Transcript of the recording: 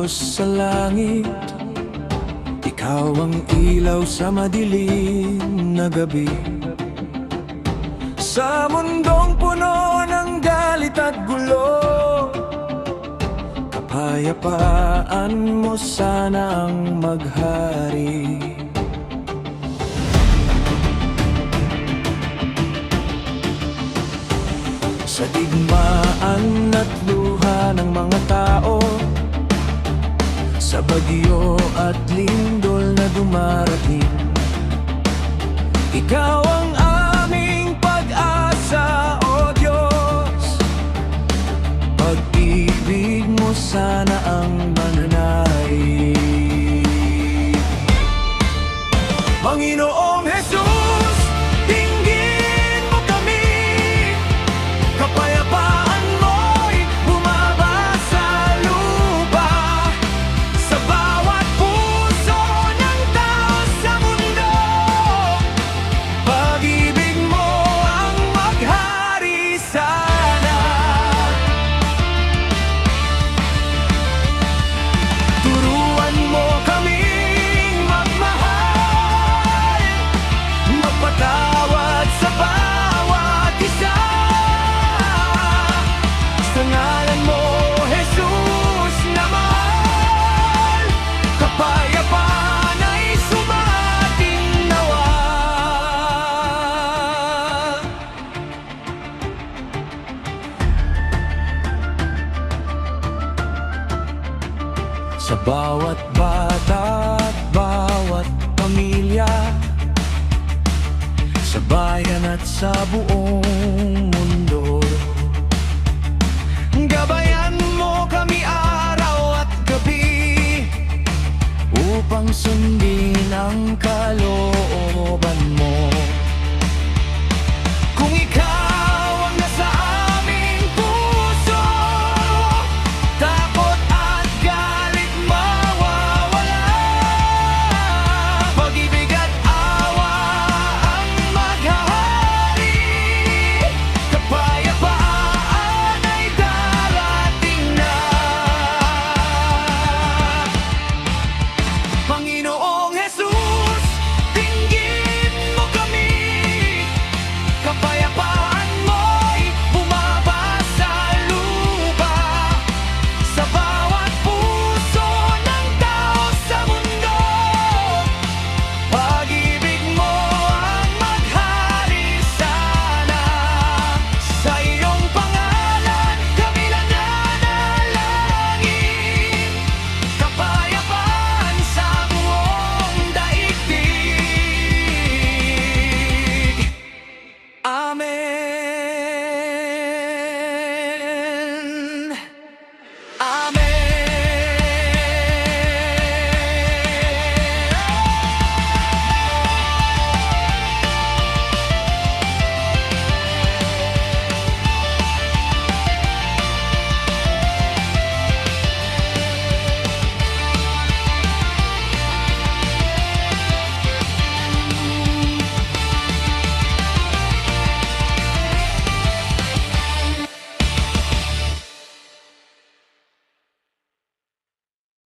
Diyos sa langit, Ikaw ang ilaw sa madilim na gabi. Sa mundong puno ng galit at gulo, kapayapaan mo sana ang maghari. Sa digmaan at luha ng mga tao, sa bagyo at lindol na dumarating, Ikaw ang aming pag-asa, O Diyos. Pag-ibig mo sana ang mananaig. Panginoong Jesus, dinggin mo kami. Kapayapaan mo'y bumaba sa lupa, sa bawat puso ng tao sa mundo. Pag-ibig mo ang maghari sana. Turuan mo kaming magmahal, magpatawad sa bawat isa. Sa ngalan mo, Jesus na mahal, kapayapaan ay sumating nawa. Sa bawat bata at bawat pamilya, sa bayan at sa buong mundo, gabayan mo kami araw at gabi, upang sundin ang kalooban